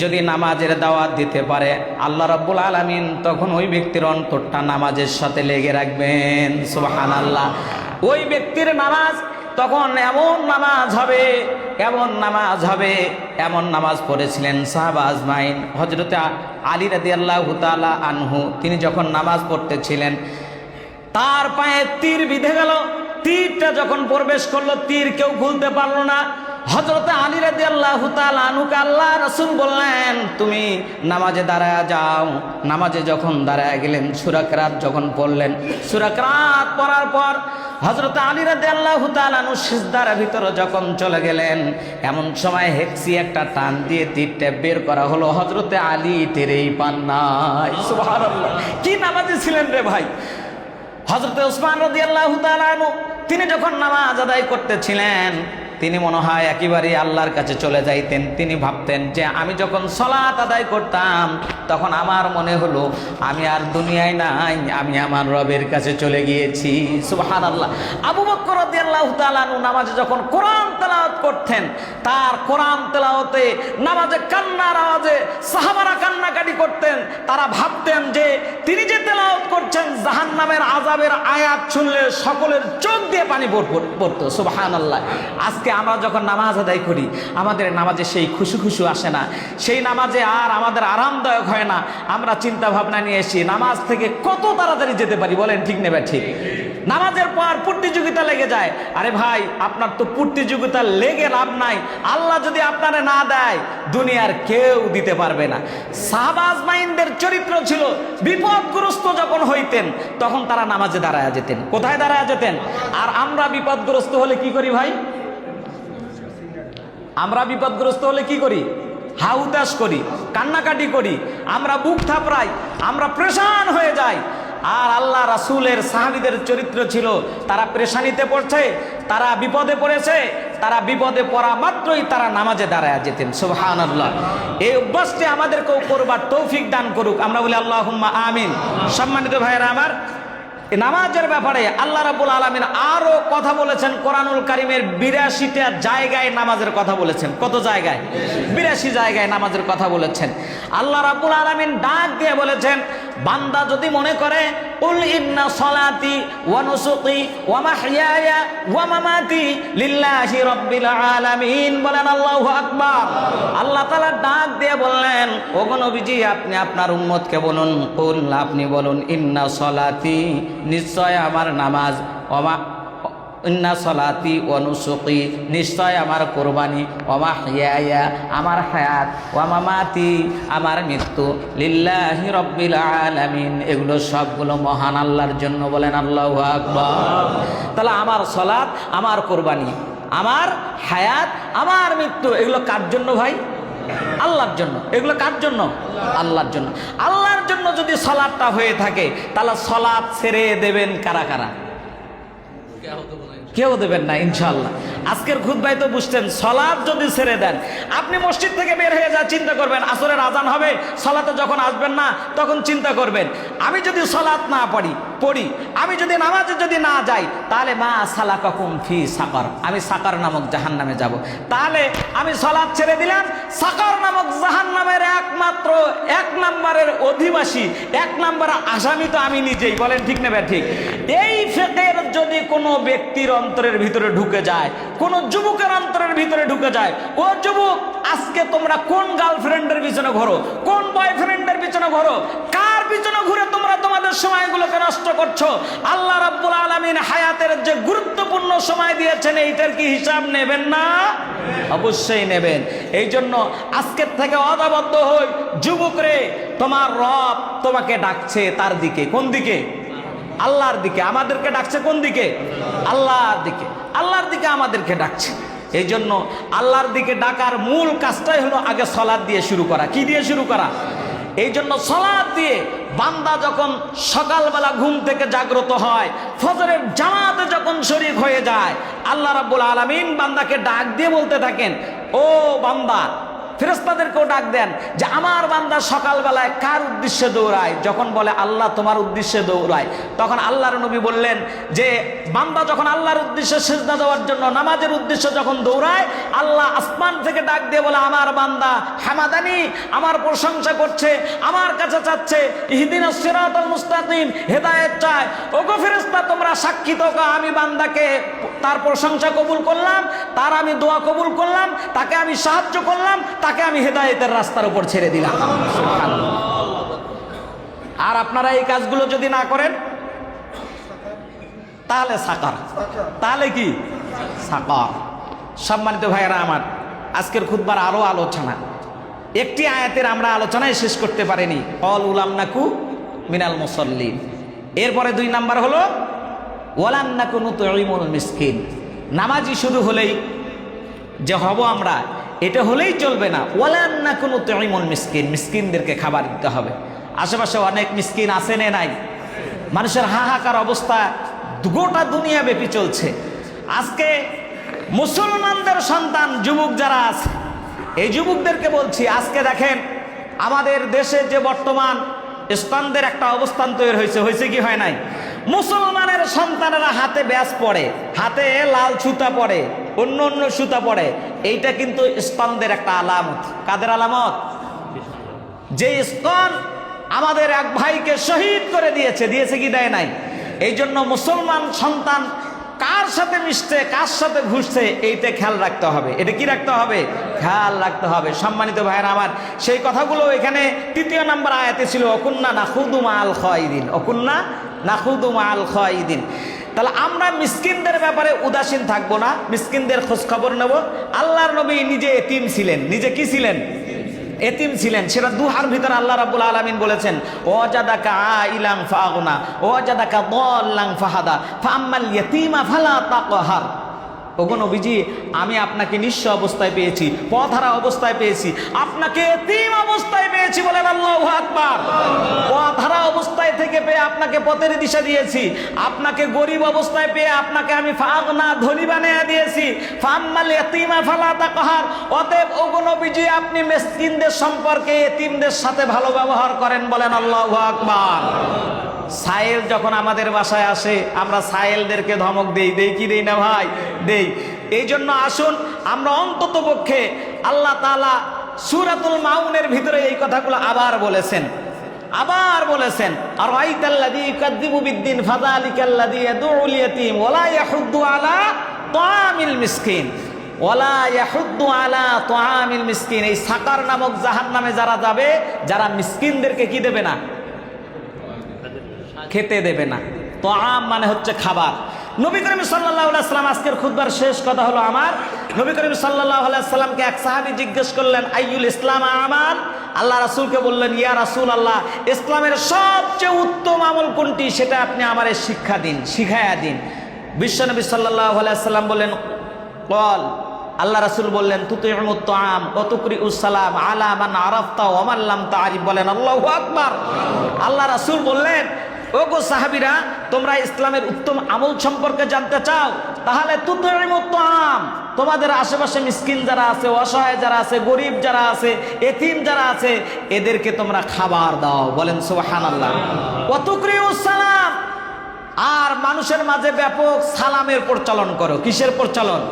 যদি নামাজের দাওয়াত দিতে পারে, আল্লাহ রাব্বুল আলামিন তখন ওই ব্যক্তির অন্তরটা নামাজের সাথে লেগে রাখবেন। সুবহানাল্লাহ। ওই ব্যক্তির নামাজ তখন এমন নামাজ হবে, এমন নামাজ হবে, এমন নামাজ পড়েছিলেন সাহাবা আজমাইন। হযরতে আলী রাদিয়াল্লাহু তাআলা আনহু তিনি যখন নামাজ পড়তেছিলেন, তার পায়ে তীর বিঁধে গেল। তীরটা যখন প্রবেশ করলো, তীর কেউ খুলতে পারলো না। হযরতে আলী রাদিয়াল্লাহু তাআলা আনহুকে আল্লাহ রাসূল বললেন, তুমি নামাজে দাঁড়ায় যাও। নামাজে যখন দাঁড়ায় গেলেন, সূরা কিরাত যখন পড়লেন, সূরা কিরাত পড়ার পর হযরতে আলী রাদিয়াল্লাহু তাআলা আনহু সিজদার ভিতরে যখন চলে গেলেন, এমন সময় হেক্সি একটা টান দিয়ে তীরটা বের করা হলো। হযরতে আলী টেরেই পান নাই। সুবহানাল্লাহ। কি নামাজি ছিলেন রে ভাই! হযরতে ওসমান রাদিয়াল্লাহু তাআলা আনহু তিনি যখন নামাজ আদায় করতেছিলেন, তিনি মনে হয় একেবারে আল্লাহর কাছে চলে যাইতেন। তিনি ভাবতেন যে আমি যখন সালাত আদায় করতাম, তখন আমার মনে হলো আমি আর দুনিয়ায় নাই, আমি আমার রবের কাছে চলে গিয়েছি। সুবহানাল্লাহ। আবু বকর রাদিয়াল্লাহু তাআলা আনহু নামাজে যখন কোরআন তেলাওয়াত করতেন, তার কোরআন তেলাওয়াতে নামাজে কান্নার আওয়াজে সাহাবারা কান্নাকাটি করতেন। তারা ভাবতেন যে তিনি যে তেলাওয়াত করছেন, জাহান্নামের আযাবের আয়াত শুনলে সকলের চোখ দিয়ে পানি পড়তো। সুবহানাল্লাহ। আজকে আমরা যখন নামাজ আদায় করি, আমাদের নামাজে সেই খুশু আসে না, সেই নামাজে আর আমাদের আরামদায়ক হয় না। আমরা চিন্তা ভাবনা নিয়ে এসি নামাজ থেকে কত তাড়াতাড়ি যেতে পারি, বলেন ঠিক নেবে ঠিক? নামাজের পর প্রতিযোগিতা লেগে যায়। আরে ভাই, আপনার তো প্রতিযোগিতা লেগে লাভ নাই। আল্লাহ যদি আপনারে না দেয়, দুনিয়ার কেউ দিতে পারবে না। সাহাবা আজমাইনদের চরিত্র ছিল, বিপদগ্রস্ত যখন হইতেন তখন তারা নামাজে দাঁড়ায় যেতেন। কোথায় দাঁড়ায় যেতেন? আর আমরা বিপদগ্রস্ত হলে কি করি ভাই? আমরা বিপদগ্রস্ত হলে কি করি? হাউতাস করি, কান্নাকাটি করি, আমরা বুক থাপড়াই, আমরা পেরেশান হয়ে যাই। আর আল্লাহ রাসূলের সাহাবীদের চরিত্র ছিল, তারা পেরেশানিতে পড়ছে, তারা বিপদে পড়েছে, তারা বিপদে পড়া মাত্রই তারা নামাজে দাঁড়ায় যেতেন। সুবহানাল্লাহ। এই অভ্যাসটি আমাদেরকেও করবার তৌফিক দান করুক, আমরা বলি আল্লাহুম্মা আমিন। সম্মানিত ভাইয়েরা আমার, নামাজের ব্যাপারে আল্লাহ রাব্বুল আলামিন আরো কথা বলেছেন। কোরআনুল কারীমের ৮২টা জায়গায় নামাজের কথা বলেছেন। কত জায়গায়? ৮২ জায়গায় নামাজের কথা বলেছেন। আল্লাহ রাব্বুল আলামিন ডাক দিয়ে বলেছেন, বান্দা যদি মনে করে কুল ইন্না সলাতি ওয়া নুসুকি ওয়া মাহইয়ায়া ওয়া মামাতি লিল্লাহি রাব্বিল আলামিন, বলেন আল্লাহু আকবার। আল্লাহ তাআলা ডাক দিয়ে বললেন, ওগো নবীজি, আপনি আপনার উম্মতকে বলুন, কুল, আপনি বলুন, ইন্না সলাতি, নিশ্চয় আমার নামাজ, ইন্না সলাতি ওয়া নুসুকি, নিশ্চয় আমার কোরবানি, ওয়া মাহইয়ায়া, আমার হায়াত, ওয়া মামাতি, আমার মৃত্যু, লিল্লাহি রাব্বিল আলামিন, এগুলো সবগুলো মহান আল্লাহর জন্য, বলেন আল্লাহু আকবার। তাহলে আমার সলাত, আমার কোরবানি, আমার হায়াত, আমার মৃত্যু, এগুলো কার জন্য ভাই? আল্লাহর জন্য। এগুলো কার জন্য? আল্লাহর জন্য। আল্লাহর জন্য যদি সলাতটা হয়ে থাকে, তাহলে সলাত ছেড়ে দেবেন কারা কারা? কেউ দেবেন না ইনশাআল্লাহ। আজকের খুতবায় তো বুঝতেন, সলাত যদি ছেড়ে দেন, আপনি মসজিদ থেকে বের হয়ে যা চিন্তা করবেন আসরের আজান হবে, সলাতে যখন আসবেন না তখন চিন্তা করবেন, আমি যদি সলাত না পড়ি, আমি যদি নামাজে যদি না যাই, তাহলে মা সালাকাকুম ফি সাকার, আমি সাকার নামক জাহান্নামে যাব। তাহলে আমি সলাত ছেড়ে দিলাম, সাকার নামক জাহান্নামের একমাত্র ১ নম্বরের অধিবাসী, ১ নম্বরের আসামি তো আমি নিজেই, বলেন ঠিক নেবে ঠিক? এই ফিকহের যদি কোনো ব্যক্তির অন্তরের ভিতরে ঢুকে যায়, কোন যুবকের অন্তরের ভিতরে ঢুকে যায়, ও যুবক, আজকে তোমরা কোন গার্লফ্রেন্ডের পিছনে ঘোরো, কোন বয়ফ্রেন্ডের পিছনে ঘোরো, কার পিছনে ঘুরে তোমরা তোমাদের সময়গুলোকে নষ্ট করছো? আল্লাহ রাব্বুল আলামিন হায়াতের যে গুরুত্বপূর্ণ সময় দিয়েছেন, এইটার কি হিসাব নেবেন না? অবশ্যই নেবেন। এই জন্য আজকের থেকে অদাবদ্ধ হই, যুবক রে, তোমার রব তোমাকে ডাকছে তার দিকে। কোন দিকে? আল্লাহর দিকে। আমাদেরকে ডাকছে কোন দিকে? আল্লাহর দিকে। আল্লাহর দিকে আমাদেরকে ডাকছে। এই জন্য আল্লাহর দিকে ডাকার মূল কাজটাই হলো আগে সালাত দিয়ে শুরু করা। কি দিয়ে শুরু করা? এই জন্য সালাত দিয়ে বান্দা যখন সকালবেলা ঘুম থেকে জাগ্রত হয়, ফজরের জামাতে যখন শরীক হয়ে যায়, আল্লাহ রাব্বুল আলামিন বান্দাকে ডাক দিয়ে বলতে থাকেন, ও বান্দা, ফেরেশতাদেরকেও ডাক দেন যে আমার বান্দা সকালবেলায় কার উদ্দেশ্যে দৌড়ায়। যখন বলে আল্লাহ তোমার উদ্দেশ্যে দৌড়ায়, তখন আল্লাহর নবী বললেন যে বান্দা যখন আল্লাহর উদ্দেশ্যে সিজদা দেওয়ার জন্য নামাজের উদ্দেশ্যে যখন দৌড়ায়, আল্লাহ আসমান থেকে ডাক দিয়ে বলে আমার বান্দা হামাদানি, আমার প্রশংসা করছে, আমার কাছে চাচ্ছে ইহদিনাস সিরাতাল মুস্তাকিম, হেদায়েত চায়। ওগো ফেরেশতা তোমরা সাক্ষী থাকো, আমি বান্দাকে তার প্রশংসা কবুল করলাম, তার আমি দোয়া কবুল করলাম, তাকে আমি সাহায্য করলাম, তাকে আমি হেদায়েতের রাস্তার উপর ছেড়ে দিলাম। সুবহানাল্লাহ। আর আপনারা এই কাজগুলো যদি না করেন তাহলে সাকার, তাহলে কি সাকার। সম্মানিত ভাইয়েরা আমার, আজকের খুতবার আরো আলোচনা, একটি আয়াতের আমরা আলোচনায় শেষ করতে পারিনি। অল উলাম নাকু মিনাল মুসাল্লিন। এরপরে 2 নাম্বার হলো ওয়ালাম নাকু নুতঈমুল মিসকিন। নামাজি শুধু হলেই যে হব আমরা, এটা হলেই চলবে না। ওয়ালাম নাকু নুতঈমুল মিসকিন, মিসকিনদেরকে খাবার দিতে হবে। আশেপাশে অনেক মিসকিন আছে না নাই? মানুষের হাহাকার অবস্থা গোটা দুনিয়া ব্যাপী চলছে। আজকে মুসলমানদের সন্তান যুবক যারা আছে, এই যুবকদেরকে বলছি, আজকে দেখেন আমাদের দেশে যে বর্তমান ইসলামদের একটা অবস্থান তৈরি হয়েছে কি হয় নাই? মুসলমানের সন্তানেরা হাতে ব্যাস পড়ে, হাতে লাল সুতা পড়ে, অন্য অন্য সুতা পড়ে। এইটা কিন্তু ইসলামদের একটা আলামত। কাদের আলামত? যে ইসলাম আমাদের এক ভাইকে শহীদ করে দিয়েছে কি দেয় নাই? এই জন্য মুসলমান সন্তান কার সাথে মিশছে, কার সাথে ঘুরছে, এইটা খেয়াল রাখতে হবে। এটা কি রাখতে হবে? খেয়াল রাখতে হবে। সম্মানিত ভাইয়েরা আমার, সেই কথাগুলো এখানে 3 নম্বর আয়াতে ছিল, অকুন্না নাখুদু মাআল খায়দিন, অকুন্না নাখুদু মাআল খায়দিন। তাহলে আমরা মিসকিনদের ব্যাপারে উদাসীন থাকবো না, মিসকিনদের খোঁজ খবর নেব। আল্লাহর নবী নিজে এতিম ছিলেন, নিজে কি ছিলেন? এতিম ছিলেন। সেটা দুহার ভিতরে আল্লাহ রাব্বুল আলামিন বলেছেন, ওয়াজাদাকা আইলান ফাগনা ওয়াজাদাকা দাল্লান ফাহাদা ফাআম্মাল ইয়াতীমা ফালা তাকহার। ওগো নবীজি, আমি আপনাকে নিঃস্ব অবস্থায় পেয়েছি, পথহারা অবস্থায় পেয়েছি, আপনাকে এতিম অবস্থায় পেয়েছি, বলেন আল্লাহু আকবার। পথহারা অবস্থায় থেকে পেয়ে আপনাকে পথের দিশা দিয়েছি, আপনাকে গরিব অবস্থায় পেয়ে আপনাকে আমি ফাগনা, ধনী বানিয়ে দিয়েছি। ফাআম্মাল ইয়াতীমা ফালা তাকহার। অতএব ওগো নবীজি, আপনি মিসকিনদের সম্পর্কে, এতিমদের সাথে ভালো ব্যবহার করেন, বলেন আল্লাহু আকবার। সায়েল যখন আমাদের বাসায় আসে, আমরা সায়েলদেরকে ধমক দেই কি দেই না ভাই? দেই। এই জন্য আসুন আমরা অন্তত পক্ষে, আল্লাহ তাআলা সূরাতুল মাউনের ভিতরে এই কথাগুলো আবার বলেছেন। আরাইতাল্লাযী ইউকাযযিবু বিদ্দিন ফাযালিকাল্লাযী ইয়াদউল ইয়াতীম ওয়ালা ইয়াহুদ্দু আলা তাআমিল মিসকিন ওয়ালা ইয়াহুদ্দু আলা তাআমিল মিসকিন। এই সাকার নামক জাহান্নামে যারা যাবে, যারা মিসকিনদেরকে কি দেবে না? খেতে দেবে না। তাআম মানে হচ্ছে খাবার। নবী করিম সাল্লাল্লাহু আলাইহি সাল্লাম, আজকের খুতবার শেষ কথা হলো আমার, নবী করিম সাল্লাল্লাহু আলাইহি সাল্লামকে এক সাহাবী জিজ্ঞেস করলেন, আইয়ুল ইসলাম আমাল? আল্লাহ রাসূলকে বললেন, ইয়া রাসূলুল্লাহ, ইসলামের সবচেয়ে উত্তম আমল কোনটি? সেটা আপনি আমারে শিক্ষা দিন, শিখায়া দিন। বিশ্বনবী সাল্লাল্লাহু আলাইহি সাল্লাম বললেন, ক্বাল, আল্লাহ রাসূল বললেন, তুতিউমুত তাআম ওয়া তুকরিউস সালাম আলা মান আরাফতা ওয়া মান লাম তারিফ। বলেন আল্লাহু আকবার। আল্লাহ রাসূল বললেন, ওগো সাহাবীরা, তোমরা ইসলামের উত্তম আমল সম্পর্কে জানতে চাও? তাহলে তুতিউমুত তাআম, তোমাদের আশেপাশে মিসকিন যারা আছে, অসহায় যারা আছে, গরিব যারা আছে, এতিম যারা আছে, এদেরকে তোমরা খাবার দাও। বলেন সুবহানাল্লাহ। ওয়া তুকরিউস সালাম, আর মানুষের মাঝে ব্যাপক সালামের প্রচলন করো। কিসের প্রচলন?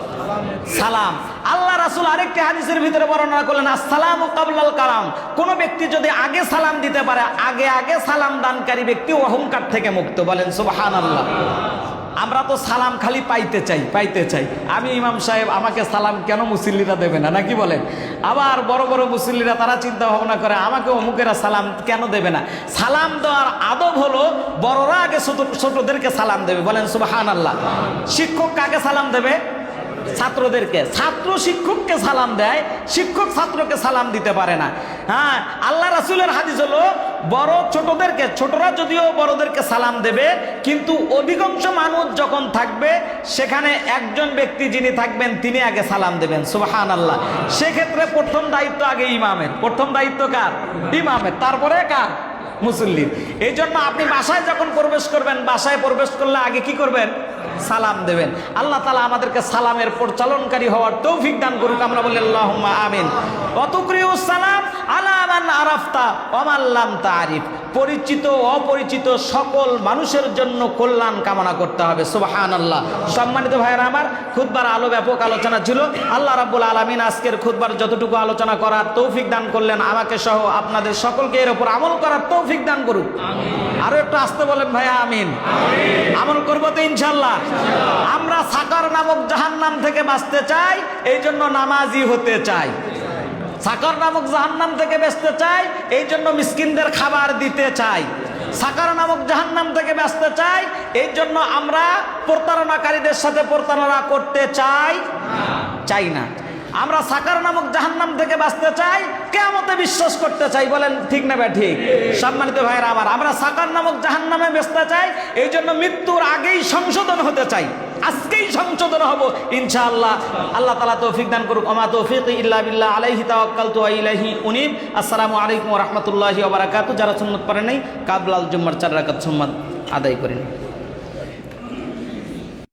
সালাম। আল্লাহ রাসূল আরেকটি হাদিসের ভিতরে বর্ণনা করলেন, আসসালামু কাবলাল কালাম। কোন ব্যক্তি যদি আগে সালাম দিতে পারে, আগে সালাম দানকারী ব্যক্তি অহংকার থেকে মুক্ত। বলেন সুবহানাল্লাহ। আমরা তো সালাম খালি পাইতে চাই। আমি ইমাম সাহেব, আমাকে সালাম কেন মুসল্লিরা দেবে না, নাকি বলেন? আবার বড় বড় মুসল্লিরা তারা চিন্তা ভাবনা করে, আমাকে অমুকেরা সালাম কেন দেবে না? সালাম দেওয়ার আদব হলো, বড়রা আগে ছোটদেরকে সালাম দেবে। বলেন সুবহানাল্লাহ। শিক্ষক কাকে সালাম দেবে? ছাত্রদেরকে। ছাত্র শিক্ষককে সালাম দেয়, শিক্ষক ছাত্রকে সালাম দিতে পারে না। হ্যাঁ, আল্লাহ রাসূলের হাদিস হলো, বড় ছোটদেরকে, ছোটরা যদিও বড়দেরকে সালাম দেবে, কিন্তু অধিকাংশ মানুষ যখন থাকবে, সেখানে একজন ব্যক্তি যিনি থাকবেন, তিনি আগে সালাম দেবেন। সুবহানাল্লাহ। সেক্ষেত্রে প্রথম দায়িত্ব আগে ইমামের। প্রথম দায়িত্ব কার? ইমামের। তারপরে কার? মুসল্লির। এই জন্য আপনি বাসায় যখন প্রবেশ করবেন, বাসায় প্রবেশ করলে আগে কি করবেন? সালাম দেবেন। আল্লাহ তাআলা আমাদেরকে সালামের পরিচালনকারী হওয়ার তৌফিক দান করুক। আমরা বলি আল্লাহুম্মা আমিন। ওয়াতুকরিউস সালাম আলা মান আরাফতা ওয়া মান লাম তারিফ। পরিচিত অপরিচিত সকল মানুষের জন্য কল্যাণ কামনা করতে হবে। সুবহানাল্লাহ। সম্মানিত ভাইয়েরা আমার, খুতবার আলো ব্যাপক আলোচনা ছিল। আল্লাহ রাব্বুল আলামিন আজকের খুতবার যতটুকু আলোচনা করার তৌফিক দান করলেন, আমাকে সহ আপনাদের সকলকে এর উপর আমল করার তৌফিক দান করুক। আরো একটু আসতে বলেন ভাইয়া, আমিন। আমল করবো তো ইনশাল্লাহ। আমরা সাকার নামক জাহান্নাম থেকে বাঁচতে চাই, এই জন্য নামাজি হতে চাই। সাকার নামক জাহান্নাম থেকে বাঁচতে চাই, এই জন্য মিসকিনদের খাবার দিতে চাই। সাকার নামক জাহান্নাম থেকে বাঁচতে চাই, এই জন্য আমরা প্রতারণাকারীদের সাথে প্রতারণা করতে চাই না। আমরা সাকার নামক জাহান্নাম থেকে বাঁচতে চাই, কিয়ামতে বিশ্বাস করতে চাই। বলেন ঠিক না ভাই? ঠিক। সম্মানিত ভাইরা আমার, আমরা সাকার নামক জাহান্নামে বাঁচতে চাই, এই জন্য মৃত্যুর আগেই সংশোধন হতে চাই। আজকেই সংশোধন হব ইনশাআল্লাহ। আল্লাহ তাআলা তৌফিক দান করুক। ওমা তৌফিকি ইল্লা বিল্লাহ, আলাইহি তাওয়াক্কালতু ওয়া ইলাইহি উনীব। আসসালামু আলাইকুম ওয়া রাহমাতুল্লাহি ওয়া বারাকাতুহু। যারা সুন্নাত পড়েন নাই, কাবলাল জুম্মার 4 রাকাত সুন্নাত আদায় করেন।